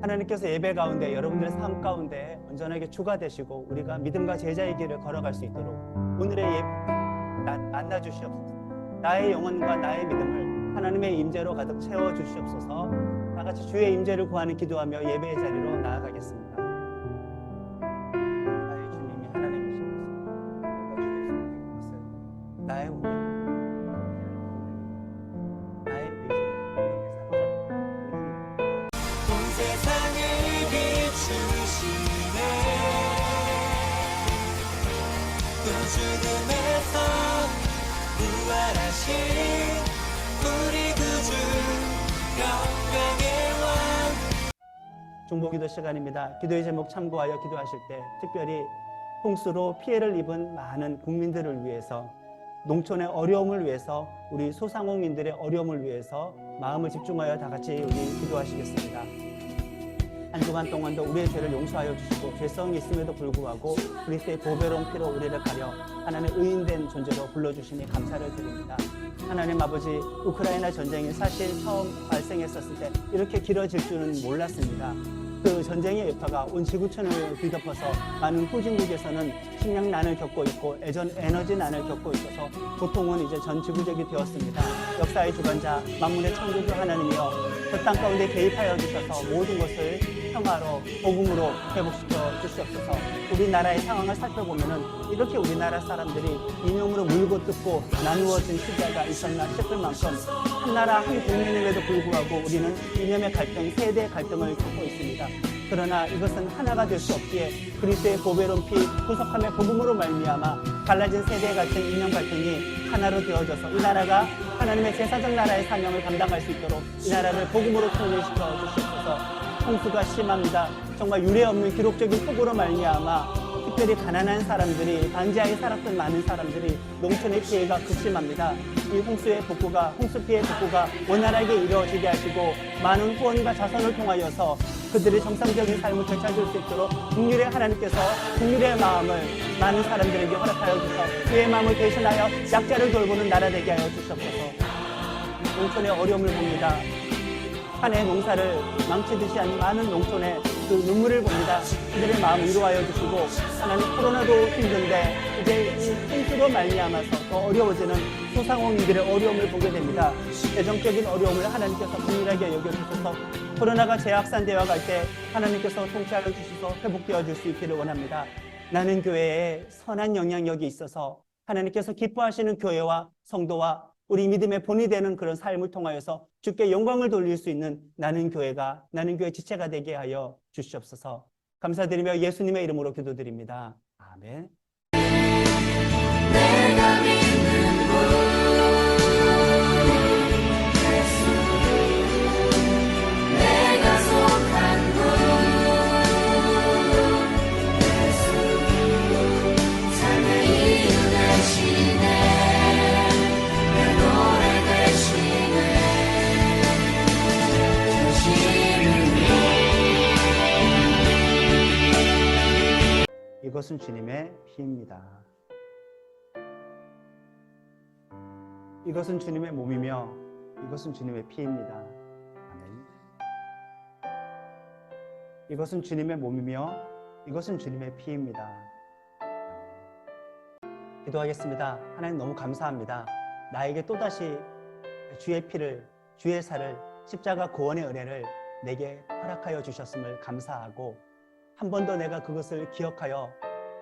하나님께서 예배 가운데 여러분들의 삶 가운데 온전하게 주가 되시고 우리가 믿음과 제자의 길을 걸어갈 수 있도록 오늘의 예배 만나 주시옵소서. 나의 영혼과 나의 믿음을 하나님의 임재로 가득 채워 주시옵소서. 다 같이 주의 임재를 구하는 기도하며 예배의 자리로 나아가겠습니다. 나의 주님이 하나님이시면서 내가 주의 손에 것을 나의 운명, 나의 온 세상을 비추시네 또 죽음에서 부활하신 우리 구주 영광의 왕. 중보기도 시간입니다. 기도의 제목 참고하여 기도하실 때 특별히 홍수로 피해를 입은 많은 국민들을 위해서, 농촌의 어려움을 위해서, 우리 소상공인들의 어려움을 위해서 마음을 집중하여 다 같이 우리 기도하시겠습니다. 한 주간 동안도 우리의 죄를 용서하여 주시고 죄성이 있음에도 불구하고 그리스도의 보배로운 피로 우리를 가려 하나님의 의인된 존재로 불러주시니 감사를 드립니다. 하나님 아버지, 우크라이나 전쟁이 사실 처음 발생했었을 때 이렇게 길어질 줄은 몰랐습니다. 그 전쟁의 여파가 온 지구촌을 뒤덮어서 많은 후진국에서는 식량난을 겪고 있고 에너지난을 겪고 있어서 고통은 이제 전 지구적이 되었습니다. 역사의 주관자 만물의 창조주 하나님이여 그 땅 가운데 개입하여 주셔서 모든 것을 평화로 복음으로 회복시켜 주시옵소서. 우리나라의 상황을 살펴보면은 이렇게 우리나라 사람들이 이념으로 물고 뜯고 나누어진 시대가 있었나 싶을 만큼 한 나라 한 국민임에도 불구하고 우리는 이념의 갈등, 세대의 갈등을 겪고 있습니다. 그러나 이것은 하나가 될 수 없기에 그리스도의 보배로운 피 구속함의 복음으로 말미암아 갈라진 세대의 갈등, 이념 갈등이 하나로 되어져서 이 나라가 하나님의 제사장 나라의 사명을 감당할 수 있도록 이 나라를 복음으로 통일시켜 주시옵소서. 홍수가 심합니다. 정말 유례 없는 기록적인 폭우로 말미암아 특별히 가난한 사람들이, 반지하에 살았던 많은 사람들이 농촌의 피해가 극심합니다. 이 홍수의 복구가, 홍수 피해 복구가 원활하게 이루어지게 하시고 많은 후원과 자선을 통하여서 그들의 정상적인 삶을 되찾을 수 있도록 긍휼의 하나님께서 긍휼의 마음을 많은 사람들에게 허락하여 주셔서 그의 마음을 대신하여 약자를 돌보는 나라 되게 하여 주시옵소서. 농촌의 어려움을 봅니다. 한 해 농사를 망치듯이 한 많은 농촌의 그 눈물을 봅니다. 그들의 마음을 위로하여 주시고 하나님, 코로나도 힘든데 이제 이 홍수로 말미암아서 더 어려워지는 소상공인들의 어려움을 보게 됩니다. 재정적인 어려움을 하나님께서 긍휼하게 여겨주셔서 코로나가 재확산되어 갈 때 하나님께서 통치하여 주셔서 회복되어 줄 수 있기를 원합니다. 나는 교회에 선한 영향력이 있어서 하나님께서 기뻐하시는 교회와 성도와 우리 믿음의 본이 되는 그런 삶을 통하여서 주께 영광을 돌릴 수 있는 나는 교회 지체가 되게 하여 주시옵소서. 감사드리며 예수님의 이름으로 기도드립니다. 아멘. 내가 믿는 분 예수, 내가 속한 분 예수, 삶의 이유 되시네, 내 노래 되시네. 이것은 주님의 피입니다. 이것은 주님의 몸이며 이것은 주님의 피입니다. 아멘. 이것은 주님의 몸이며 이것은 주님의 피입니다. 기도하겠습니다. 하나님, 너무 감사합니다. 나에게 또다시 주의 피를, 주의 살을, 십자가 구원의 은혜를 내게 허락하여 주셨음을 감사하고 한 번 더 내가 그것을 기억하여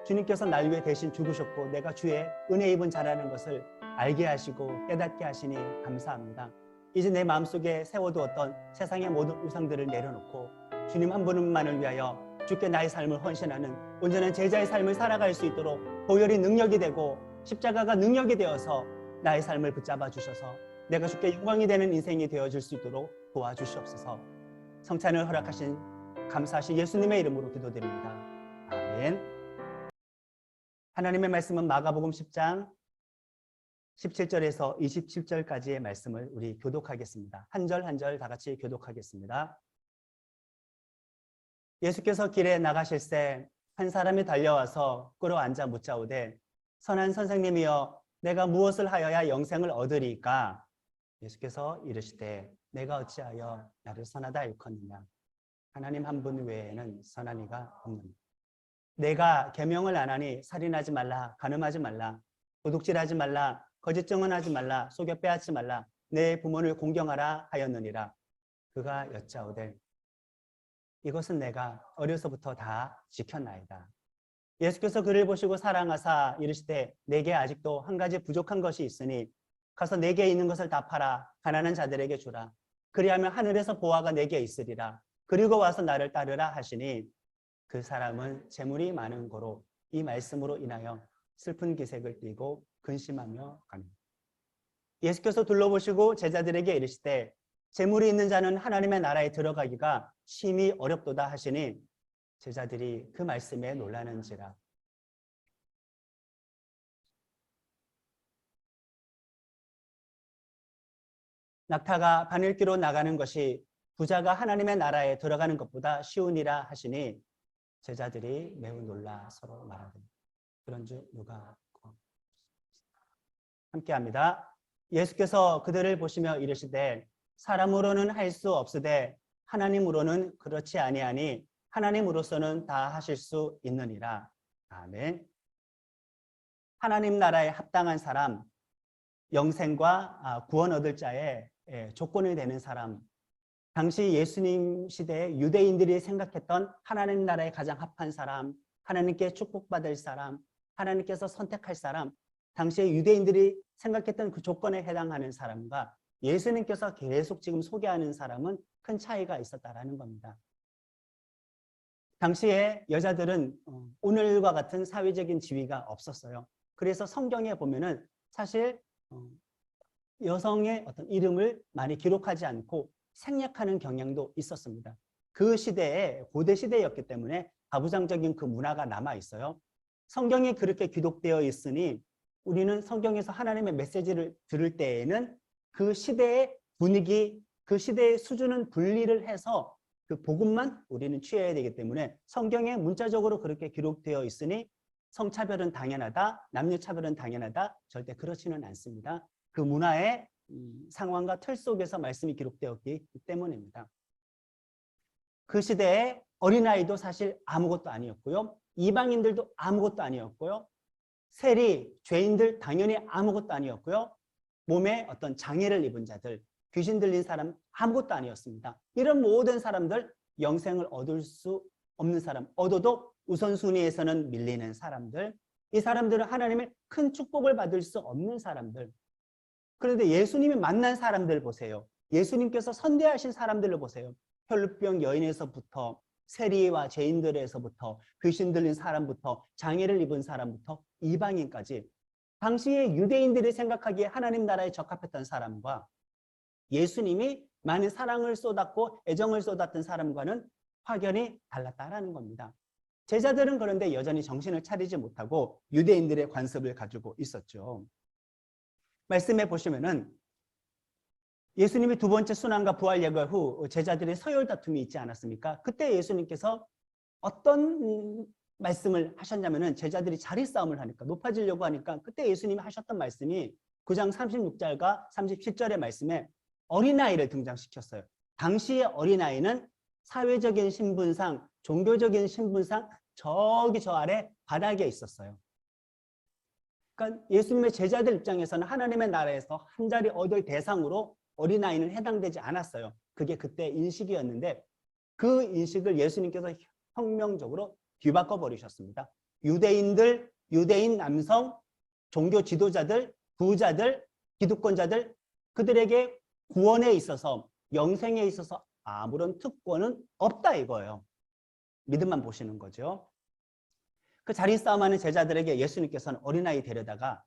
주님께서 날 위해 대신 죽으셨고 내가 주의 은혜 입은 자라는 것을 알게 하시고 깨닫게 하시니 감사합니다. 이제 내 마음속에 세워두었던 세상의 모든 우상들을 내려놓고 주님 한 분만을 위하여 주께 나의 삶을 헌신하는 온전한 제자의 삶을 살아갈 수 있도록 보혈이 능력이 되고 십자가가 능력이 되어서 나의 삶을 붙잡아 주셔서 내가 주께 영광이 되는 인생이 되어줄 수 있도록 도와주시옵소서. 성찬을 허락하신 감사하신 예수님의 이름으로 기도드립니다. 아멘. 하나님의 말씀은 마가복음 10장 17절에서 27절까지의 말씀을 우리 교독하겠습니다. 한 절 한 절 다 같이 교독하겠습니다. 예수께서 길에 나가실새 한 사람이 달려와서 끌어앉아 묻자오되 선한 선생님이여 내가 무엇을 하여야 영생을 얻으리이까? 예수께서 이르시되 내가 어찌하여 나를 선하다 일컫느냐? 하나님 한 분 외에는 선한 이가 없느니라. 내가 계명을 안 하니 살인하지 말라, 간음하지 말라, 도둑질하지 말라, 거짓 증언하지 말라, 속여 빼앗지 말라, 내 부모를 공경하라 하였느니라. 그가 여짜오되 이것은 내가 어려서부터 다 지켰나이다. 예수께서 그를 보시고 사랑하사 이르시되 내게 아직도 한 가지 부족한 것이 있으니 가서 내게 있는 것을 다 팔아 가난한 자들에게 주라. 그리하면 하늘에서 보화가 내게 있으리라. 그리고 와서 나를 따르라 하시니 그 사람은 재물이 많은 고로 이 말씀으로 인하여 슬픈 기색을 띠고 근심하며 가니. 예수께서 둘러보시고 제자들에게 이르시되 재물이 있는 자는 하나님의 나라에 들어가기가 심히 어렵도다 하시니 제자들이 그 말씀에 놀라는지라. 낙타가 바늘기로 나가는 것이 부자가 하나님의 나라에 들어가는 것보다 쉬우니라 하시니 제자들이 매우 놀라 서로 말하되 그런즉 누가 함께합니다. 예수께서 그들을 보시며 이르시되 사람으로는 할 수 없으되 하나님으로는 그렇지 아니하니 하나님으로서는 다 하실 수 있느니라. 아멘. 하나님 나라에 합당한 사람, 영생과 구원 얻을 자의 조건이 되는 사람, 당시 예수님 시대에 유대인들이 생각했던 하나님 나라에 가장 합한 사람, 하나님께 축복받을 사람, 하나님께서 선택할 사람, 당시에 유대인들이 생각했던 그 조건에 해당하는 사람과 예수님께서 계속 지금 소개하는 사람은 큰 차이가 있었다라는 겁니다. 당시에 여자들은 오늘과 같은 사회적인 지위가 없었어요. 그래서 성경에 보면은 사실 여성의 어떤 이름을 많이 기록하지 않고 생략하는 경향도 있었습니다. 그 시대에 고대 시대였기 때문에 가부장적인 그 문화가 남아 있어요. 성경에 그렇게 기록되어 있으니 우리는 성경에서 하나님의 메시지를 들을 때에는 그 시대의 분위기, 그 시대의 수준은 분리를 해서 그 복음만 우리는 취해야 되기 때문에 성경에 문자적으로 그렇게 기록되어 있으니 성차별은 당연하다, 남녀차별은 당연하다, 절대 그렇지는 않습니다. 그 문화의 상황과 틀 속에서 말씀이 기록되었기 때문입니다. 그 시대에 어린아이도 사실 아무것도 아니었고요. 이방인들도 아무것도 아니었고요. 세리, 죄인들 당연히 아무것도 아니었고요. 몸에 어떤 장애를 입은 자들, 귀신 들린 사람 아무것도 아니었습니다. 이런 모든 사람들, 영생을 얻을 수 없는 사람, 얻어도 우선순위에서는 밀리는 사람들, 이 사람들은 하나님의 큰 축복을 받을 수 없는 사람들. 그런데 예수님이 만난 사람들 보세요. 예수님께서 선대하신 사람들을 보세요. 혈루병 여인에서부터 세리와 죄인들에서부터 귀신 들린 사람부터 장애를 입은 사람부터 이방인까지 당시에 유대인들이 생각하기에 하나님 나라에 적합했던 사람과 예수님이 많은 사랑을 쏟았고 애정을 쏟았던 사람과는 확연히 달랐다라는 겁니다. 제자들은 그런데 여전히 정신을 차리지 못하고 유대인들의 관습을 가지고 있었죠. 말씀해 보시면은 예수님이 두 번째 순환과 부활 예고 후 제자들의 서열 다툼이 있지 않았습니까? 그때 예수님께서 어떤 말씀을 하셨냐면은 제자들이 자리 싸움을 하니까 높아지려고 하니까 그때 예수님이 하셨던 말씀이 9장 36절과 37절의 말씀에 어린아이를 등장시켰어요. 당시의 어린아이는 사회적인 신분상, 종교적인 신분상 저기 저 아래 바닥에 있었어요. 그러니까 예수님의 제자들 입장에서는 하나님의 나라에서 한 자리 얻을 대상으로 어린아이는 해당되지 않았어요. 그게 그때 인식이었는데 그 인식을 예수님께서 혁명적으로 뒤바꿔 버리셨습니다. 유대인들, 유대인 남성, 종교 지도자들, 부자들, 기득권자들 그들에게 구원에 있어서 영생에 있어서 아무런 특권은 없다 이거예요. 믿음만 보시는 거죠. 그 자리 싸움하는 제자들에게 예수님께서는 어린아이 데려다가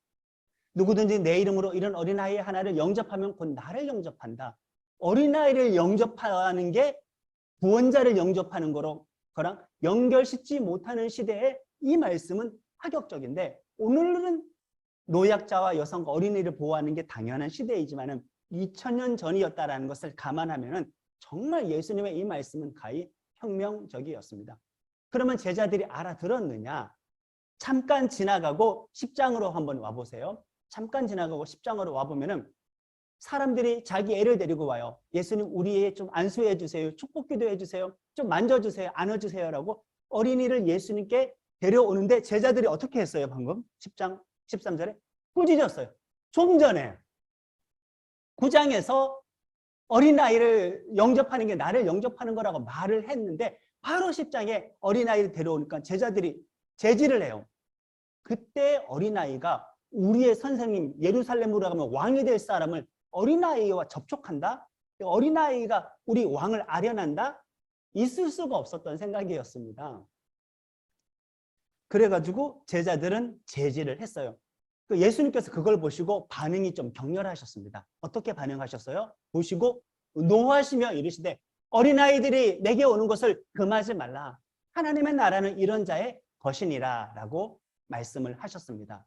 누구든지 내 이름으로 이런 어린아이 하나를 영접하면 곧 나를 영접한다. 어린아이를 영접하는 게 구원자를 영접하는 거랑 연결짓지 못하는 시대에 이 말씀은 파격적인데 오늘은 노약자와 여성과 어린이를 보호하는 게 당연한 시대이지만은 2000년 전이었다라는 것을 감안하면은 정말 예수님의 이 말씀은 가히 혁명적이었습니다. 그러면 제자들이 알아들었느냐? 잠깐 지나가고 10장으로 한번 와보세요. 잠깐 지나가고 10장으로 와보면은 사람들이 자기 애를 데리고 와요. 예수님 우리 애 좀 안수해 주세요. 축복기도 해주세요. 좀 만져주세요. 안아주세요라고 어린이를 예수님께 데려오는데 제자들이 어떻게 했어요? 방금 10장 13절에 꾸짖었어요. 좀 전에 9장에서 어린아이를 영접하는 게 나를 영접하는 거라고 말을 했는데 바로 10장에 어린아이를 데려오니까 제자들이 제지를 해요. 그때 어린아이가 우리의 선생님 예루살렘으로 가면 왕이 될 사람을 어린아이와 접촉한다? 어린아이가 우리 왕을 아련한다? 있을 수가 없었던 생각이었습니다. 그래가지고 제자들은 제지를 했어요. 예수님께서 그걸 보시고 반응이 좀 격렬하셨습니다. 어떻게 반응하셨어요? 보시고 노하시며 이르시되 어린아이들이 내게 오는 것을 금하지 말라. 하나님의 나라는 이런 자의 것이니라 라고 말씀을 하셨습니다.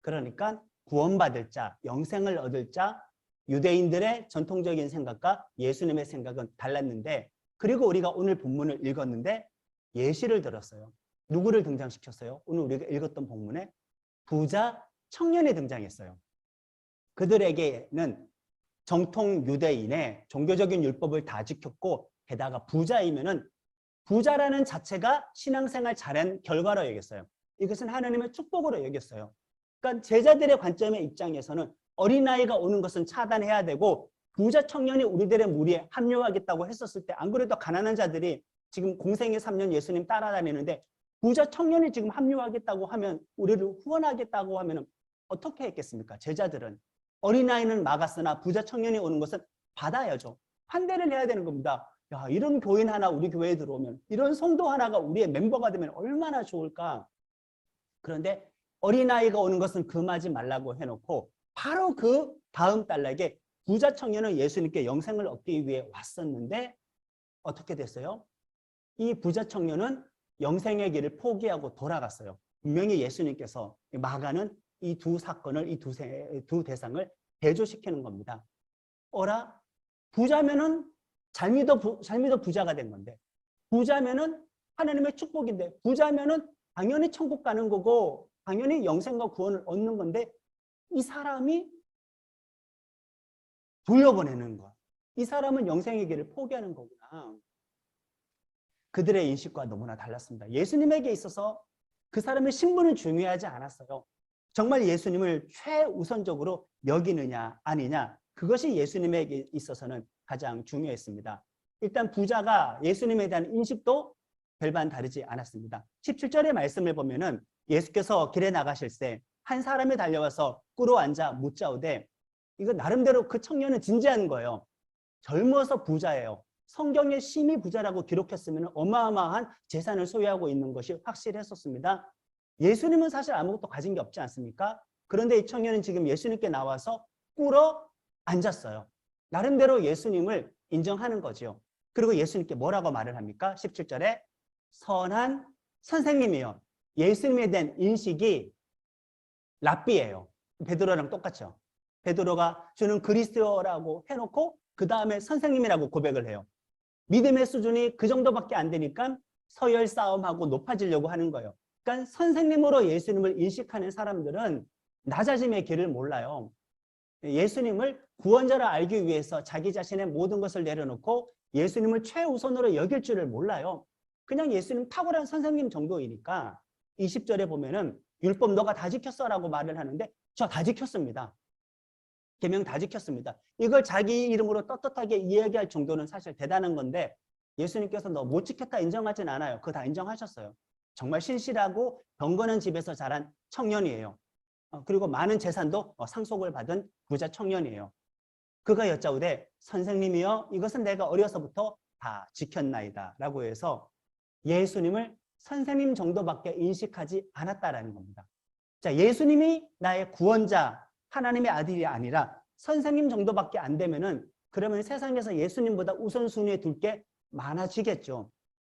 그러니까 구원받을 자, 영생을 얻을 자, 유대인들의 전통적인 생각과 예수님의 생각은 달랐는데 그리고 우리가 오늘 본문을 읽었는데 예시를 들었어요. 누구를 등장시켰어요? 오늘 우리가 읽었던 본문에 부자 청년이 등장했어요. 그들에게는 정통 유대인의 종교적인 율법을 다 지켰고 게다가 부자이면은 부자라는 자체가 신앙생활 잘한 결과로 여겼어요. 이것은 하나님의 축복으로 여겼어요. 그러니까 제자들의 관점의 입장에서는 어린아이가 오는 것은 차단해야 되고 부자 청년이 우리들의 무리에 합류하겠다고 했었을 때 안 그래도 가난한 자들이 지금 공생애 3년 예수님 따라다니는데 부자 청년이 지금 합류하겠다고 하면 우리를 후원하겠다고 하면 어떻게 했겠습니까? 제자들은 어린아이는 막았으나 부자 청년이 오는 것은 받아야죠. 환대를 해야 되는 겁니다. 야, 이런 교인 하나 우리 교회에 들어오면 이런 성도 하나가 우리의 멤버가 되면 얼마나 좋을까? 그런데 어린아이가 오는 것은 금하지 말라고 해놓고 바로 그 다음 달락에 부자 청년은 예수님께 영생을 얻기 위해 왔었는데 어떻게 됐어요? 이 부자 청년은 영생의 길을 포기하고 돌아갔어요. 분명히 예수님께서 마가는 이 두 사건을, 이 두 대상을 대조시키는 겁니다. 어라? 부자면은 잘 믿어 부자가 된 건데, 부자면은 하나님의 축복인데, 부자면은 당연히 천국 가는 거고, 당연히 영생과 구원을 얻는 건데, 이 사람이 돌려보내는 거야. 이 사람은 영생의 길을 포기하는 거구나. 그들의 인식과 너무나 달랐습니다. 예수님에게 있어서 그 사람의 신분은 중요하지 않았어요. 정말 예수님을 최우선적으로 여기느냐 아니냐, 그것이 예수님에게 있어서는 가장 중요했습니다. 일단 부자가 예수님에 대한 인식도 별반 다르지 않았습니다. 17절의 말씀을 보면은 예수께서 길에 나가실 때 한 사람이 달려와서 꿇어 앉아 묻자오되, 이거 나름대로 그 청년은 진지한 거예요. 젊어서 부자예요. 성경에 심히 부자라고 기록했으면 어마어마한 재산을 소유하고 있는 것이 확실했었습니다. 예수님은 사실 아무것도 가진 게 없지 않습니까? 그런데 이 청년은 지금 예수님께 나와서 꿇어 앉았어요. 나름대로 예수님을 인정하는 거죠. 그리고 예수님께 뭐라고 말을 합니까? 17절에 선한 선생님이요. 예수님에 대한 인식이 랍비예요. 베드로랑 똑같죠. 베드로가 주는 그리스도라고 해놓고 그 다음에 선생님이라고 고백을 해요. 믿음의 수준이 그 정도밖에 안 되니까 서열 싸움하고 높아지려고 하는 거예요. 그러니까 선생님으로 예수님을 인식하는 사람들은 낮아짐의 길을 몰라요. 예수님을 구원자를 알기 위해서 자기 자신의 모든 것을 내려놓고 예수님을 최우선으로 여길 줄을 몰라요. 그냥 예수님 탁월한 선생님 정도이니까 20절에 보면은 율법 너가 다 지켰어라고 말을 하는데 저 다 지켰습니다. 계명 다 지켰습니다. 이걸 자기 이름으로 떳떳하게 이야기할 정도는 사실 대단한 건데 예수님께서 너 못 지켰다 인정하진 않아요. 그거 다 인정하셨어요. 정말 신실하고 경건한 집에서 자란 청년이에요. 그리고 많은 재산도 상속을 받은 부자 청년이에요. 그가 여짜오되 선생님이여 이것은 내가 어려서부터 다 지켰나이다 라고 해서 예수님을 선생님 정도밖에 인식하지 않았다라는 겁니다. 자, 예수님이 나의 구원자, 하나님의 아들이 아니라 선생님 정도밖에 안 되면은 그러면 세상에서 예수님보다 우선순위에 둘 게 많아지겠죠.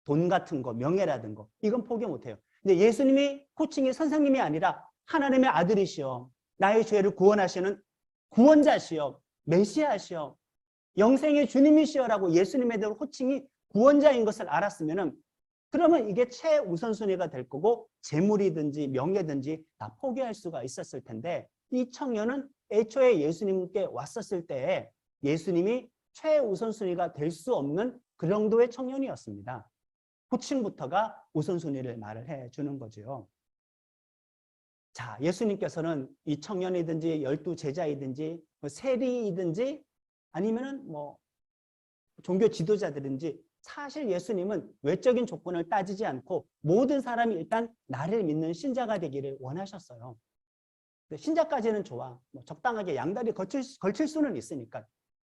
돈 같은 거, 명예라든 거, 이건 포기 못해요. 근데 예수님이 호칭이 선생님이 아니라 하나님의 아들이시여, 나의 죄를 구원하시는 구원자시여, 메시아시여, 영생의 주님이시여라고 예수님에 대한 호칭이 구원자인 것을 알았으면은 그러면 이게 최우선순위가 될 거고 재물이든지 명예든지 다 포기할 수가 있었을 텐데 이 청년은 애초에 예수님께 왔었을 때 예수님이 최우선순위가 될 수 없는 그 정도의 청년이었습니다. 호칭부터가 우선순위를 말을 해주는 거죠. 자, 예수님께서는 이 청년이든지 12제자이든지 세리이든지 아니면은 종교 지도자들인지 사실 예수님은 외적인 조건을 따지지 않고 모든 사람이 일단 나를 믿는 신자가 되기를 원하셨어요. 신자까지는 좋아. 적당하게 양다리 걸칠 수는 있으니까.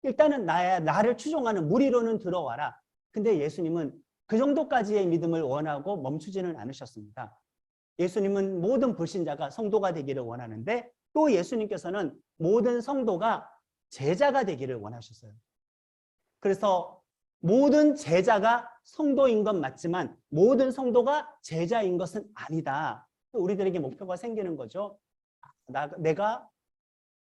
일단은 나를 추종하는 무리로는 들어와라. 근데 예수님은 그 정도까지의 믿음을 원하고 멈추지는 않으셨습니다. 예수님은 모든 불신자가 성도가 되기를 원하는데 또 예수님께서는 모든 성도가 제자가 되기를 원하셨어요. 그래서 모든 제자가 성도인 건 맞지만 모든 성도가 제자인 것은 아니다. 우리들에게 목표가 생기는 거죠. 내가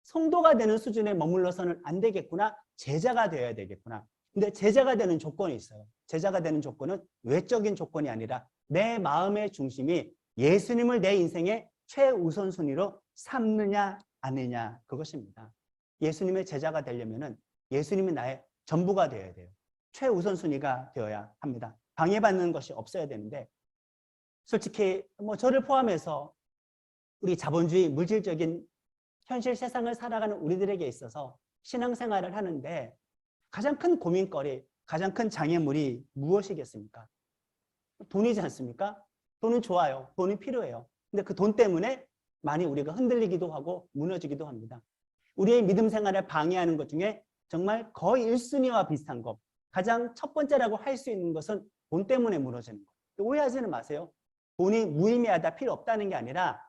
성도가 되는 수준에 머물러서는 안 되겠구나. 제자가 되어야 되겠구나. 근데 제자가 되는 조건이 있어요. 제자가 되는 조건은 외적인 조건이 아니라 내 마음의 중심이 예수님을 내 인생의 최우선순위로 삼느냐 아니냐 그것입니다. 예수님의 제자가 되려면은 예수님이 나의 전부가 되어야 돼요. 최우선순위가 되어야 합니다. 방해받는 것이 없어야 되는데 솔직히 저를 포함해서 우리 자본주의 물질적인 현실 세상을 살아가는 우리들에게 있어서 신앙생활을 하는데 가장 큰 고민거리, 가장 큰 장애물이 무엇이겠습니까? 돈이지 않습니까? 돈은 좋아요. 돈이 필요해요. 근데 그 돈 때문에 많이 우리가 흔들리기도 하고 무너지기도 합니다. 우리의 믿음 생활을 방해하는 것 중에 정말 거의 1순위와 비슷한 것, 가장 첫 번째라고 할 수 있는 것은 돈 때문에 무너지는 것. 오해하지는 마세요. 돈이 무의미하다, 필요 없다는 게 아니라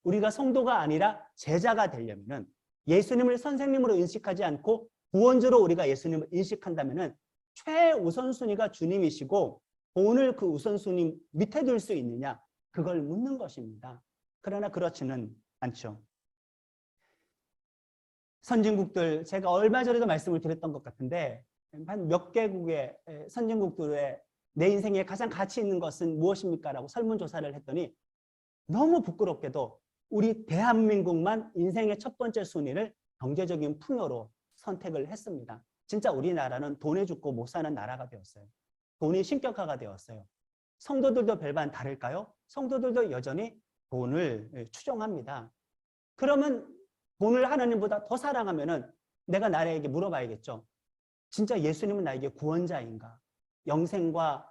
우리가 성도가 아니라 제자가 되려면은 예수님을 선생님으로 인식하지 않고 구원주로 우리가 예수님을 인식한다면은 최우선순위가 주님이시고 돈을 그 우선순위 밑에 둘 수 있느냐 그걸 묻는 것입니다. 그러나 그렇지는 않죠. 선진국들 제가 얼마 전에도 말씀을 드렸던 것 같은데 한 몇 개국의 선진국들의 내 인생에 가장 가치 있는 것은 무엇입니까? 라고 설문조사를 했더니 너무 부끄럽게도 우리 대한민국만 인생의 첫 번째 순위를 경제적인 풍요로 선택을 했습니다. 진짜 우리나라는 돈에 죽고 못 사는 나라가 되었어요. 돈이 신격화가 되었어요. 성도들도 별반 다를까요? 성도들도 여전히 돈을 추종합니다. 그러면 돈을 하나님보다 더 사랑하면은 내가 나에게 물어봐야겠죠. 진짜 예수님은 나에게 구원자인가? 영생과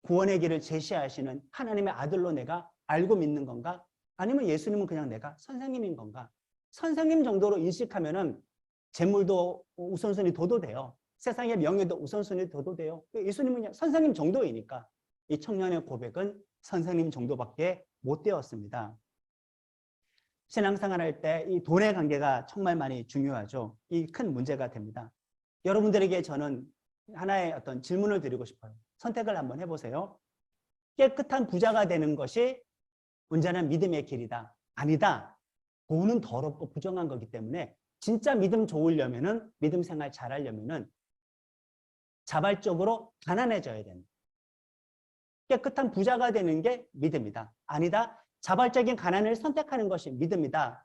구원의 길을 제시하시는 하나님의 아들로 내가 알고 믿는 건가? 아니면 예수님은 그냥 내가 선생님인 건가? 선생님 정도로 인식하면은 재물도 우선순위 둬도 돼요. 세상의 명예도 우선순위 둬도 돼요. 예수님은 그냥 선생님 정도이니까 이 청년의 고백은 선생님 정도밖에 못 되었습니다. 신앙생활할 때 이 돈의 관계가 정말 많이 중요하죠. 이 큰 문제가 됩니다. 여러분들에게 저는 하나의 어떤 질문을 드리고 싶어요. 선택을 한번 해보세요. 깨끗한 부자가 되는 것이 온전한 믿음의 길이다. 아니다. 돈은 더럽고 부정한 거기 때문에 진짜 믿음 좋으려면은 믿음 생활 잘하려면은 자발적으로 가난해져야 됩니다. 깨끗한 부자가 되는 게 믿음이다. 아니다. 자발적인 가난을 선택하는 것이 믿음이다.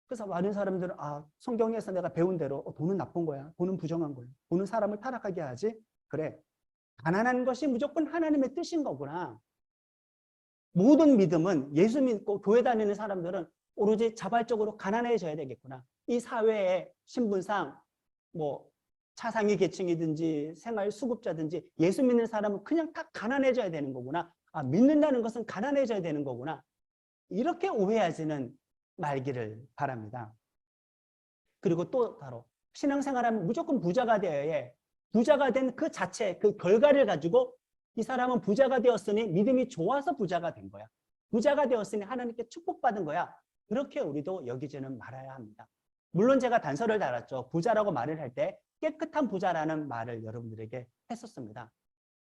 그래서 많은 사람들은 성경에서 내가 배운 대로 돈은 나쁜 거야. 돈은 부정한 거야. 돈은 사람을 타락하게 하지. 그래. 가난한 것이 무조건 하나님의 뜻인 거구나. 모든 믿음은 예수 믿고 교회 다니는 사람들은 오로지 자발적으로 가난해져야 되겠구나. 이 사회의 신분상 차상위 계층이든지 생활 수급자든지 예수 믿는 사람은 그냥 다 가난해져야 되는 거구나. 믿는다는 것은 가난해져야 되는 거구나. 이렇게 오해하지는 말기를 바랍니다. 그리고 또 바로 신앙생활하면 무조건 부자가 되어야 해. 부자가 된 그 자체, 그 결과를 가지고 이 사람은 부자가 되었으니 믿음이 좋아서 부자가 된 거야. 부자가 되었으니 하나님께 축복받은 거야. 그렇게 우리도 여기지는 말아야 합니다. 물론 제가 단서를 달았죠. 부자라고 말을 할 때 깨끗한 부자라는 말을 여러분들에게 했었습니다.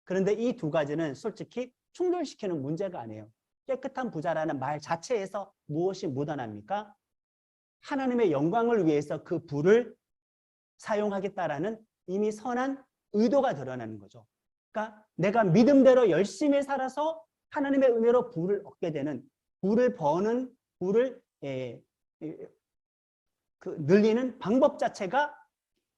그런데 이 두 가지는 솔직히 충돌시키는 문제가 아니에요. 깨끗한 부자라는 말 자체에서 무엇이 묻어납니까? 하나님의 영광을 위해서 그 부를 사용하겠다라는 이미 선한 의도가 드러나는 거죠. 그러니까 내가 믿음대로 열심히 살아서 하나님의 은혜로 부를 얻게 되는, 부를 버는, 부를 그 늘리는 방법 자체가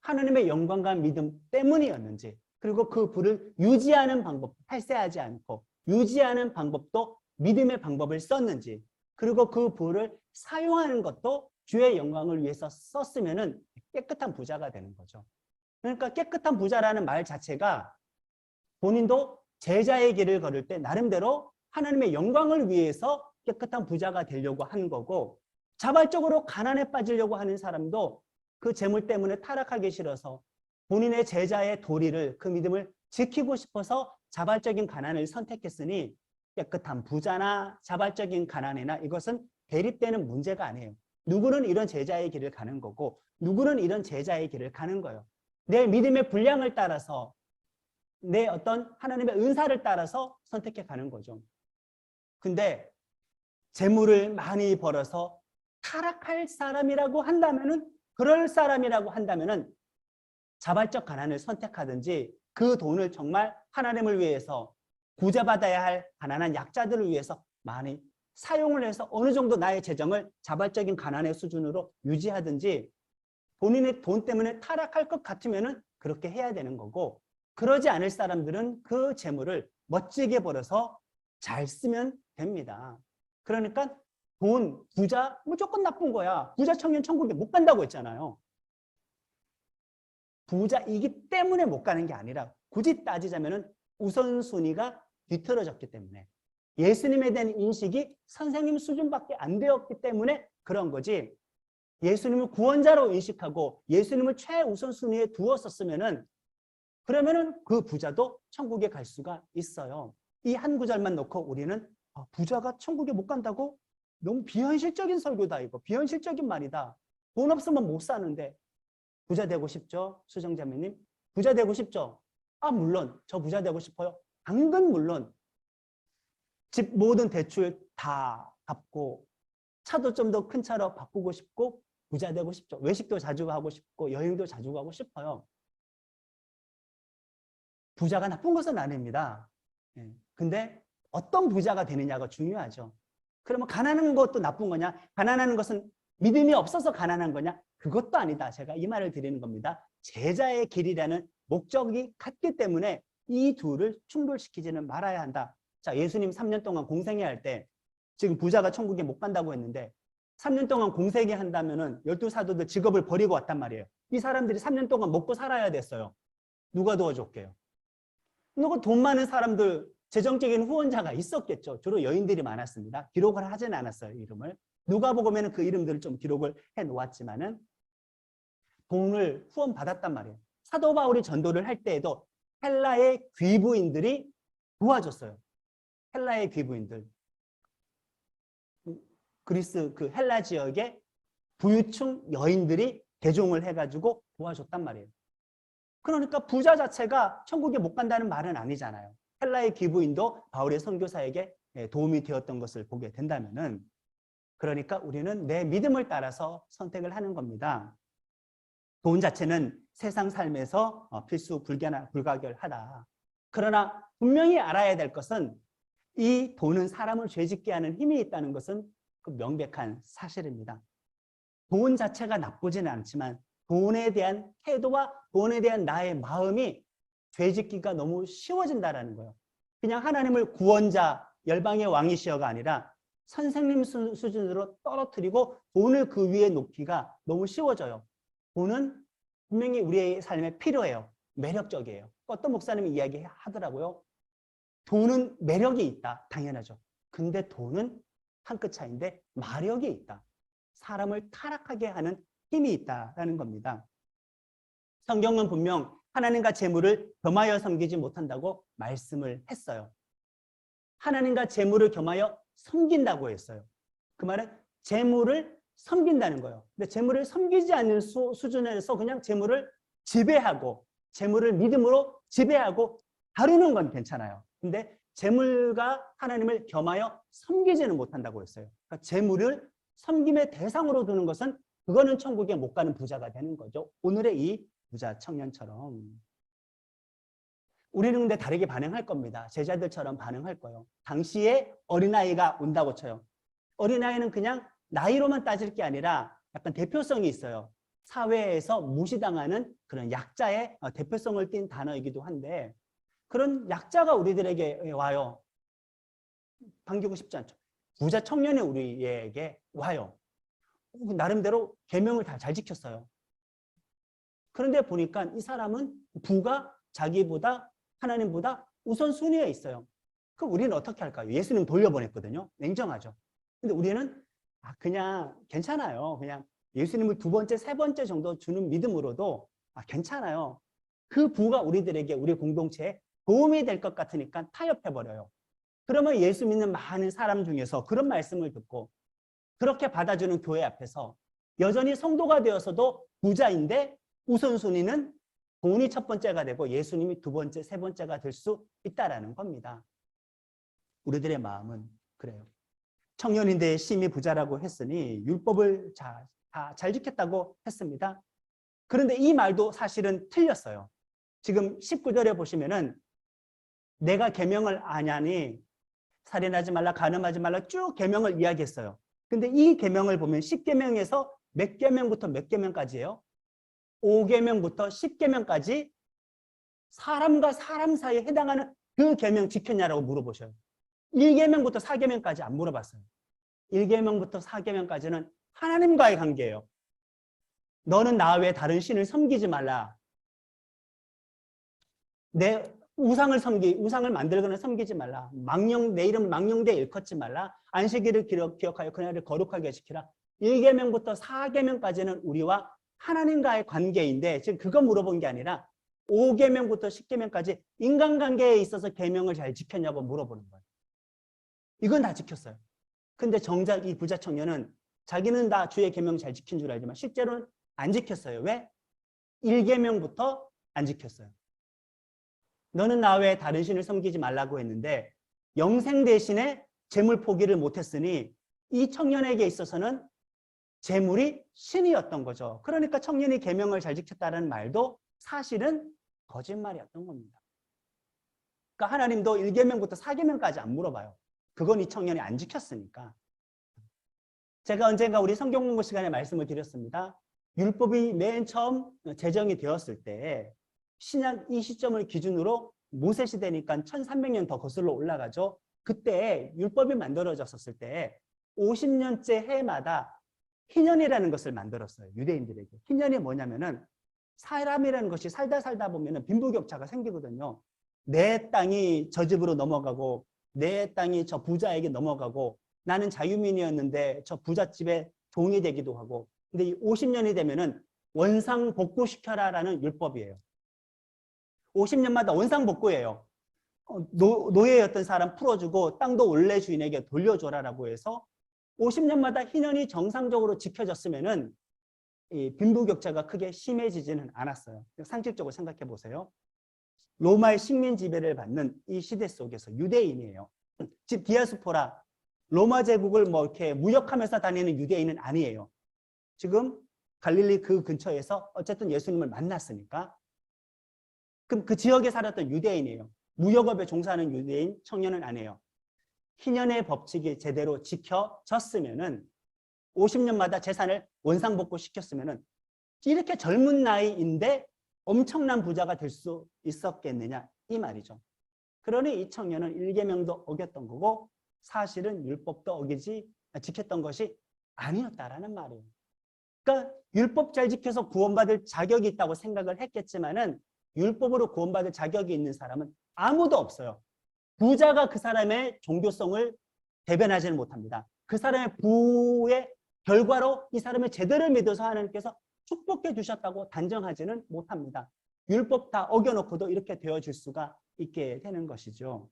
하나님의 영광과 믿음 때문이었는지, 그리고 그 부를 유지하는 방법, 탈세하지 않고 유지하는 방법도 믿음의 방법을 썼는지, 그리고 그 부를 사용하는 것도 주의 영광을 위해서 썼으면은 깨끗한 부자가 되는 거죠. 그러니까 깨끗한 부자라는 말 자체가 본인도 제자의 길을 걸을 때 나름대로 하나님의 영광을 위해서 깨끗한 부자가 되려고 하는 거고, 자발적으로 가난에 빠지려고 하는 사람도 그 재물 때문에 타락하기 싫어서 본인의 제자의 도리를, 그 믿음을 지키고 싶어서 자발적인 가난을 선택했으니 깨끗한 부자나 자발적인 가난이나 이것은 대립되는 문제가 아니에요. 누구는 이런 제자의 길을 가는 거고 누구는 이런 제자의 길을 가는 거예요. 내 믿음의 분량을 따라서, 내 어떤 하나님의 은사를 따라서 선택해 가는 거죠. 근데 재물을 많이 벌어서 타락할 사람이라고 한다면은, 그럴 사람이라고 한다면은 자발적 가난을 선택하든지 그 돈을 정말 하나님을 위해서, 구제받아야 할 가난한 약자들을 위해서 많이 사용을 해서 어느 정도 나의 재정을 자발적인 가난의 수준으로 유지하든지, 본인의 돈 때문에 타락할 것 같으면은 그렇게 해야 되는 거고, 그러지 않을 사람들은 그 재물을 멋지게 벌어서 잘 쓰면 됩니다. 그러니까 돈, 부자 무조건 나쁜 거야. 부자 청년 천국에 못 간다고 했잖아요. 부자이기 때문에 못 가는 게 아니라, 굳이 따지자면은 우선순위가 뒤틀어졌기 때문에, 예수님에 대한 인식이 선생님 수준밖에 안 되었기 때문에 그런 거지, 예수님을 구원자로 인식하고 예수님을 최우선순위에 두었었으면은, 그러면은 그 부자도 천국에 갈 수가 있어요. 이 한 구절만 놓고 우리는 부자가 천국에 못 간다고? 너무 비현실적인 설교다, 이거. 비현실적인 말이다. 돈 없으면 못 사는데. 부자 되고 싶죠? 수정자매님. 부자 되고 싶죠? 물론 저 부자 되고 싶어요. 당근 물론. 집 모든 대출 다 갚고 차도 좀 더 큰 차로 바꾸고 싶고 부자 되고 싶죠. 외식도 자주 가고 싶고 여행도 자주 가고 싶어요. 부자가 나쁜 것은 아닙니다. 근데 어떤 부자가 되느냐가 중요하죠. 그러면 가난한 것도 나쁜 거냐? 가난한 것은 믿음이 없어서 가난한 거냐? 그것도 아니다. 제가 이 말을 드리는 겁니다. 제자의 길이라는 목적이 같기 때문에 이 둘을 충돌시키지는 말아야 한다. 자, 예수님 3년 동안 공생애 할 때, 지금 부자가 천국에 못 간다고 했는데 3년 동안 공생애 한다면은 12사도들 직업을 버리고 왔단 말이에요. 이 사람들이 3년 동안 먹고 살아야 됐어요. 누가 도와줬게요? 누가 돈 많은 사람들, 재정적인 후원자가 있었겠죠. 주로 여인들이 많았습니다. 기록을 하진 않았어요, 이름을. 누가복음에는 그 이름들을 좀 기록을 해 놓았지만은 돈을 후원 받았단 말이에요. 사도 바울이 전도를 할 때에도 헬라의 귀부인들이 도와줬어요. 헬라의 귀부인들. 그리스 그 헬라 지역의 부유층 여인들이 대종을 해가지고 도와줬단 말이에요. 그러니까 부자 자체가 천국에 못 간다는 말은 아니잖아요. 헬라의 귀부인도 바울의 선교사에게 도움이 되었던 것을 보게 된다면은, 그러니까 우리는 내 믿음을 따라서 선택을 하는 겁니다. 돈 자체는 세상 삶에서 필수 불가결하다. 그러나 분명히 알아야 될 것은 이 돈은 사람을 죄짓게 하는 힘이 있다는 것은 그 명백한 사실입니다. 돈 자체가 나쁘지는 않지만 돈에 대한 태도와 돈에 대한 나의 마음이 죄짓기가 너무 쉬워진다는 거예요. 그냥 하나님을 구원자, 열방의 왕이시여가 아니라 선생님 수준으로 떨어뜨리고 돈을 그 위에 놓기가 너무 쉬워져요. 돈은 분명히 우리의 삶에 필요해요. 매력적이에요. 어떤 목사님이 이야기하더라고요. 돈은 매력이 있다. 당연하죠. 근데 돈은 한 끗 차이인데 마력이 있다. 사람을 타락하게 하는 힘이 있다라는 겁니다. 성경은 분명 하나님과 재물을 겸하여 섬기지 못한다고 말씀을 했어요. 하나님과 재물을 겸하여 섬긴다고 했어요. 그 말은 재물을 섬긴다는 거예요. 근데 재물을 섬기지 않는 수준에서 그냥 재물을 지배하고 재물을 믿음으로 지배하고 다루는 건 괜찮아요. 근데 재물과 하나님을 겸하여 섬기지는 못한다고 했어요. 그러니까 재물을 섬김의 대상으로 두는 것은 그거는 천국에 못 가는 부자가 되는 거죠. 오늘의 이 부자 청년처럼. 우리는 근데 다르게 반응할 겁니다. 제자들처럼 반응할 거예요. 당시에 어린아이가 온다고 쳐요. 어린아이는 그냥 나이로만 따질 게 아니라 약간 대표성이 있어요. 사회에서 무시당하는 그런 약자의 대표성을 띤 단어이기도 한데 그런 약자가 우리들에게 와요. 반기고 싶지 않죠. 부자 청년이 우리에게 와요. 나름대로 계명을 다 잘 지켰어요. 그런데 보니까 이 사람은 부가 자기보다 하나님보다 우선순위에 있어요. 그럼 우리는 어떻게 할까요? 예수님 돌려보냈거든요. 냉정하죠. 근데 우리는 그냥 괜찮아요. 그냥 예수님을 두 번째, 세 번째 정도 주는 믿음으로도 괜찮아요. 그 부가 우리들에게 우리 공동체에 도움이 될 것 같으니까 타협해버려요. 그러면 예수 믿는 많은 사람 중에서 그런 말씀을 듣고 그렇게 받아주는 교회 앞에서 여전히 성도가 되어서도 부자인데 우선순위는 돈이 첫 번째가 되고 예수님이 두 번째, 세 번째가 될 수 있다라는 겁니다. 우리들의 마음은 그래요. 청년인데 심히 부자라고 했으니 율법을 다 잘 지켰다고 했습니다. 그런데 이 말도 사실은 틀렸어요. 지금 19절에 보시면은 내가 계명을 아냐니 살인하지 말라, 간음하지 말라 쭉 계명을 이야기했어요. 근데 이 계명을 보면 10계명에서 몇 계명부터 몇 계명까지예요? 5계명부터 10계명까지 사람과 사람 사이에 해당하는 그 계명 지켰냐라고 물어보셔요. 1계명부터 4계명까지 안 물어봤어요. 1계명부터 4계명까지는 하나님과의 관계예요. 너는 나 외에 다른 신을 섬기지 말라. 내 우상을 만들거나 섬기지 말라. 내 이름을 망령되이 일컫지 말라. 안식일을 기억하여 그날을 거룩하게 지키라. 1계명부터 4계명까지는 우리와 하나님과의 관계인데 지금 그거 물어본 게 아니라 5계명부터 10계명까지 인간관계에 있어서 계명을 잘 지켰냐고 물어보는 거예요. 이건 다 지켰어요. 근데 정작 이 부자 청년은 자기는 다 주의 계명 잘 지킨 줄 알지만 실제로는 안 지켰어요. 왜? 1계명부터 안 지켰어요. 너는 나 외에 다른 신을 섬기지 말라고 했는데 영생 대신에 재물 포기를 못했으니 이 청년에게 있어서는 재물이 신이었던 거죠. 그러니까 청년이 계명을 잘 지켰다는 말도 사실은 거짓말이었던 겁니다. 그러니까 하나님도 1계명부터 4계명까지 안 물어봐요. 그건 이 청년이 안 지켰으니까. 제가 언젠가 우리 성경 공부 시간에 말씀을 드렸습니다. 율법이 맨 처음 제정이 되었을 때 신약 이 시점을 기준으로 모세 시대니까 1300년 더 거슬러 올라가죠. 그때 율법이 만들어졌을 때 50년째 해마다 희년이라는 것을 만들었어요. 유대인들에게. 희년이 뭐냐면은 사람이라는 것이 살다 보면은 빈부격차가 생기거든요. 내 땅이 저 집으로 넘어가고 내 땅이 저 부자에게 넘어가고 나는 자유민이었는데 저 부잣집에 종이 되기도 하고 근데 이 50년이 되면은 원상복구시켜라라는 율법이에요. 50년마다 원상복구예요. 노예였던 사람 풀어주고 땅도 원래 주인에게 돌려줘라라고 해서 50년마다 희년이 정상적으로 지켜졌으면은 이 빈부격차가 크게 심해지지는 않았어요. 상식적으로 생각해 보세요. 로마의 식민 지배를 받는 이 시대 속에서 유대인이에요. 즉 디아스포라 로마 제국을 뭐 이렇게 무역하면서 다니는 유대인은 아니에요. 지금 갈릴리 그 근처에서 어쨌든 예수님을 만났으니까 그럼 그 지역에 살았던 유대인이에요. 무역업에 종사하는 유대인 청년은 아니에요. 희년의 법칙이 제대로 지켜졌으면은 50년마다 재산을 원상복구 시켰으면은 이렇게 젊은 나이인데 엄청난 부자가 될 수 있었겠느냐 이 말이죠. 그러니 이 청년은 1계명도 어겼던 거고 사실은 율법도 지켰던 것이 아니었다라는 말이에요. 그러니까 율법 잘 지켜서 구원받을 자격이 있다고 생각을 했겠지만은 율법으로 구원받을 자격이 있는 사람은 아무도 없어요. 부자가 그 사람의 종교성을 대변하지는 못합니다. 그 사람의 부의 결과로 이 사람을 제대로 믿어서 하나님께서 축복해 주셨다고 단정하지는 못합니다. 율법 다 어겨놓고도 이렇게 되어질 수가 있게 되는 것이죠.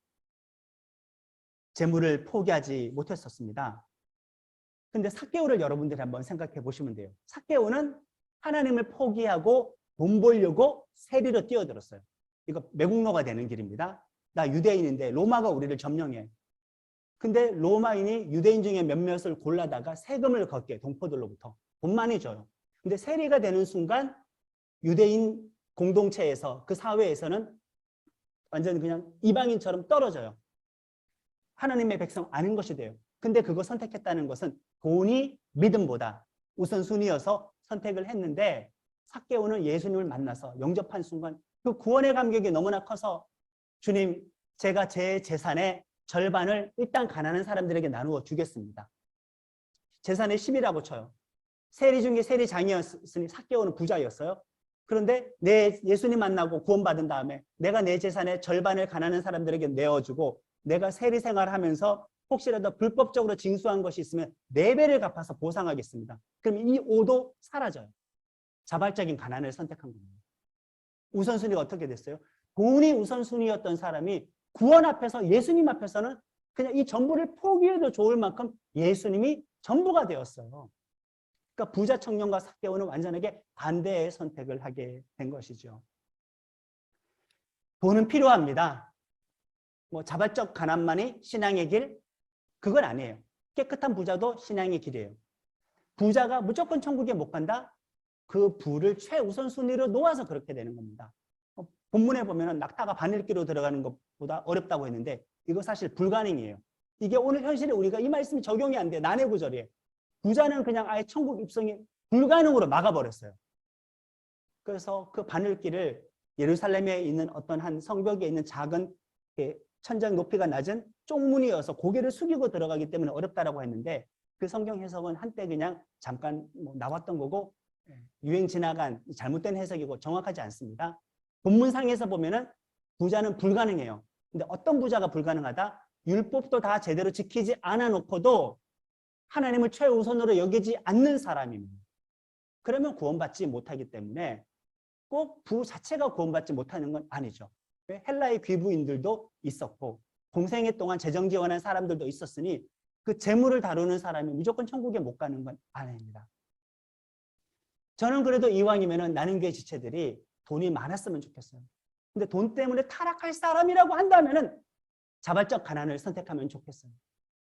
재물을 포기하지 못했었습니다. 근데 삭개오를 여러분들이 한번 생각해 보시면 돼요. 삭개오는 하나님을 포기하고 돈 벌려고 세리로 뛰어들었어요. 이거 매국노가 되는 길입니다. 나 유대인인데 로마가 우리를 점령해. 근데 로마인이 유대인 중에 몇몇을 골라다가 세금을 걷게 동포들로부터 돈 많이 줘요. 근데 세리가 되는 순간 유대인 공동체에서 그 사회에서는 완전 그냥 이방인처럼 떨어져요. 하나님의 백성 아닌 것이 돼요. 근데 그거 선택했다는 것은 돈이 믿음보다 우선순위여서 선택을 했는데 삭개오는 예수님을 만나서 영접한 순간 그 구원의 감격이 너무나 커서 주님, 제가 제 재산의 절반을 일단 가난한 사람들에게 나누어 주겠습니다. 재산의 10이라고 쳐요. 세리 중에 세리장이었으니 삭개오는 부자였어요. 그런데 내 예수님 만나고 구원받은 다음에 내가 내 재산의 절반을 가난한 사람들에게 내어주고 내가 세리 생활하면서 혹시라도 불법적으로 징수한 것이 있으면 4배를 갚아서 보상하겠습니다. 그럼 이 오도 사라져요. 자발적인 가난을 선택한 겁니다. 우선순위가 어떻게 됐어요? 돈이 우선순위였던 사람이 구원 앞에서 예수님 앞에서는 그냥 이 전부를 포기해도 좋을 만큼 예수님이 전부가 되었어요. 그러니까 부자 청년과 삭개오는 완전하게 반대의 선택을 하게 된 것이죠. 돈은 필요합니다. 뭐 자발적 가난만이 신앙의 길? 그건 아니에요. 깨끗한 부자도 신앙의 길이에요. 부자가 무조건 천국에 못 간다? 그 부를 최우선순위로 놓아서 그렇게 되는 겁니다. 본문에 보면 낙타가 바늘기로 들어가는 것보다 어렵다고 했는데 이거 사실 불가능이에요. 이게 오늘 현실에 우리가 이 말씀이 적용이 안 돼요. 난해구절이에요. 부자는 그냥 아예 천국 입성이 불가능으로 막아버렸어요. 그래서 그 바늘길을 예루살렘에 있는 어떤 한 성벽에 있는 작은 천장 높이가 낮은 쪽문이어서 고개를 숙이고 들어가기 때문에 어렵다라고 했는데 그 성경 해석은 한때 그냥 잠깐 나왔던 거고 유행 지나간 잘못된 해석이고 정확하지 않습니다. 본문상에서 보면은 부자는 불가능해요. 근데 어떤 부자가 불가능하다? 율법도 다 제대로 지키지 않아 놓고도 하나님을 최우선으로 여기지 않는 사람입니다. 그러면 구원받지 못하기 때문에 꼭 부 자체가 구원받지 못하는 건 아니죠. 헬라의 귀부인들도 있었고 공생애 동안 재정 지원한 사람들도 있었으니 그 재물을 다루는 사람이 무조건 천국에 못 가는 건 아닙니다. 저는 그래도 이왕이면 나눔교회 지체들이 돈이 많았으면 좋겠어요. 근데 돈 때문에 타락할 사람이라고 한다면은 자발적 가난을 선택하면 좋겠어요.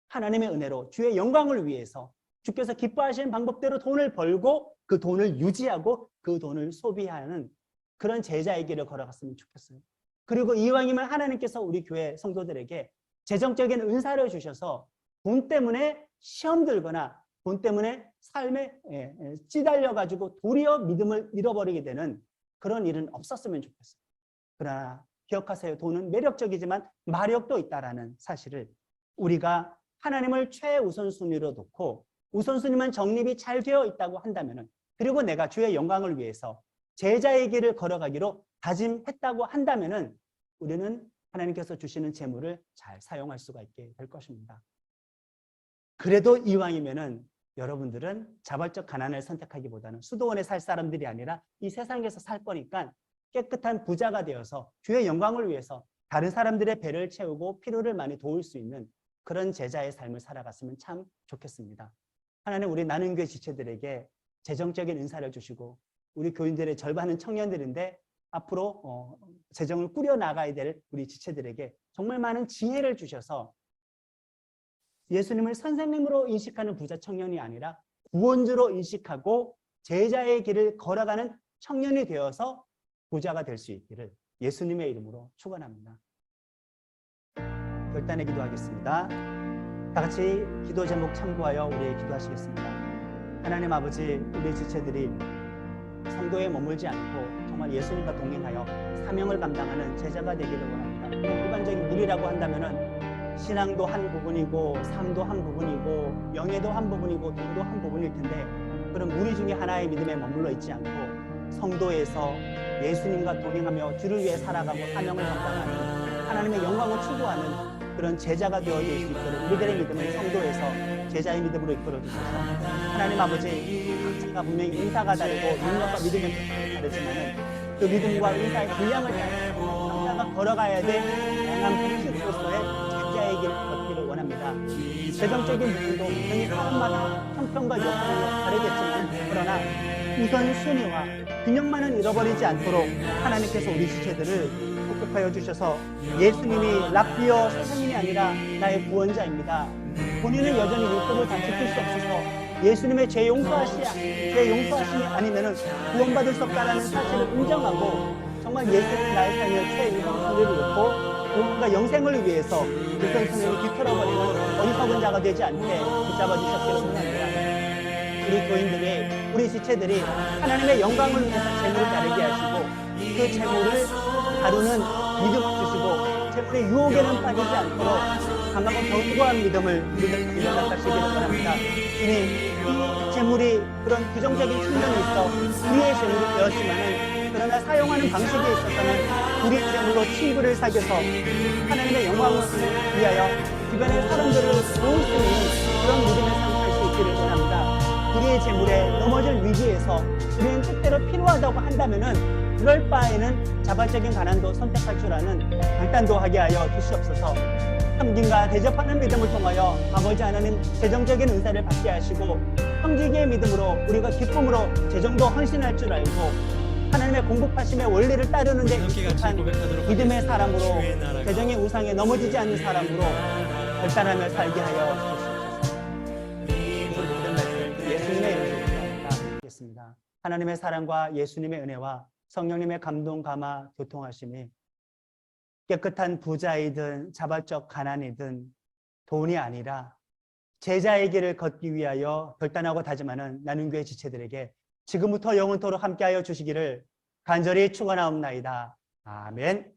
하나님의 은혜로 주의 영광을 위해서 주께서 기뻐하시는 방법대로 돈을 벌고 그 돈을 유지하고 그 돈을 소비하는 그런 제자의 길을 걸어갔으면 좋겠어요. 그리고 이왕이면 하나님께서 우리 교회 성도들에게 재정적인 은사를 주셔서 돈 때문에 시험 들거나 돈 때문에 삶에 찌달려가지고 도리어 믿음을 잃어버리게 되는 그런 일은 없었으면 좋겠어요. 그러나 기억하세요. 돈은 매력적이지만 마력도 있다라는 사실을 우리가 하나님을 최우선순위로 놓고 우선순위만 정립이 잘 되어 있다고 한다면 그리고 내가 주의 영광을 위해서 제자의 길을 걸어가기로 다짐했다고 한다면 우리는 하나님께서 주시는 재물을 잘 사용할 수가 있게 될 것입니다. 그래도 이왕이면은 여러분들은 자발적 가난을 선택하기보다는 수도원에 살 사람들이 아니라 이 세상에서 살 거니까 깨끗한 부자가 되어서 주의 영광을 위해서 다른 사람들의 배를 채우고 필요를 많이 도울 수 있는 그런 제자의 삶을 살아갔으면 참 좋겠습니다. 하나님 우리 나눔교회 지체들에게 재정적인 은사를 주시고 우리 교인들의 절반은 청년들인데 앞으로 재정을 꾸려나가야 될 우리 지체들에게 정말 많은 지혜를 주셔서 예수님을 선생님으로 인식하는 부자 청년이 아니라 구원주로 인식하고 제자의 길을 걸어가는 청년이 되어서 부자가 될 수 있기를 예수님의 이름으로 축원합니다. 결단의 기도하겠습니다. 다 같이 기도 제목 참고하여 우리 기도하시겠습니다. 하나님 아버지, 우리 지체들이 성도에 머물지 않고 정말 예수님과 동행하여 사명을 감당하는 제자가 되기를 원합니다. 일반적인 무리라고 한다면은 신앙도 한 부분이고 삶도 한 부분이고 명예도 한 부분이고 돈도 한 부분일 텐데 그런 무리 중에 하나의 믿음에 머물러 있지 않고 성도에서 예수님과 동행하며 주를 위해 살아가고 사명을 감당하는 하나님의 영광을 추구하는 그런 제자가 되어질 수 있도록 우리들의 믿음을 성도에서 제자의 믿음으로 이끌어 주셔서 하나님 아버지 각자가 분명히 은사가 다르고 능력과 믿음의 뜻이 다르지만 그 믿음과 은사의 분량을 따라서 각자가 걸어가야 될 다양한 필수로서의 제자의 길을 걷기를 원합니다. 재정적인 부분도 분명히 사람마다 형편과 여건이 다르겠지만 그러나 우선순위와 균형만은 잃어버리지 않도록 하나님께서 우리 지체들을 축복하여 주셔서 예수님이 랍비어 선생님이 아니라 나의 구원자입니다. 본인은 여전히 율법을 다 지킬 수 없어서 예수님의 죄 용서하심이 아니면 구원받을 수 없다는 사실을 인정하고 정말 예수님이 나의 삶의 최우선순위를 놓고 구원과 영생을 위해서 우선순위를 뒤틀어버리는 어리석은 자가 되지 않게 붙잡아 주셨기를 원합니다. 우리 교인들이, 우리 지체들이 하나님의 영광을 위해서 재물을 다르게 하시고 그 재물을 다루는 믿음을 주시고 재물의 유혹에는 빠지지 않도록 강하고 견고한 믿음을 우리들 가지고 나가시기를 바랍니다. 주님, 이 재물이 그런 부정적인 측면이 있어 우리의 재물이 되었지만은 그러나 사용하는 방식에 있어서는 우리 재물로 친구를 사귀어서 하나님의 영광을 위하여 주변의 사람들을 도울 수 있는 그런 믿음의 삶을 살 수 있기를 원합니다. 우리의 재물에 넘어질 위기에서 우리는 뜻대로 필요하다고 한다면은 그럴 바에는 자발적인 가난도 선택할 줄 아는 강단도 하게 하여 주시옵소서. 섬김과 대접하는 믿음을 통하여 아버지 하나님 재정적인 은사를 받게 하시고 성지기의 믿음으로 우리가 기쁨으로 재정도 헌신할 줄 알고 하나님의 공급하심의 원리를 따르는 데 익숙한 믿음의 사람으로 재정의 우상에 넘어지지 않는 사람으로 결단하며 살게 하여 주시옵소서. 모든 말씀 예수님의 이름으로 기도하겠습니다. 하나님의 사랑과 예수님의 은혜와 성령님의 감동, 감화, 교통하심이 깨끗한 부자이든 자발적 가난이든 돈이 아니라 제자의 길을 걷기 위하여 결단하고 다짐하는 나눔교회 지체들에게 지금부터 영원토록 함께하여 주시기를 간절히 축원하옵나이다. 아멘.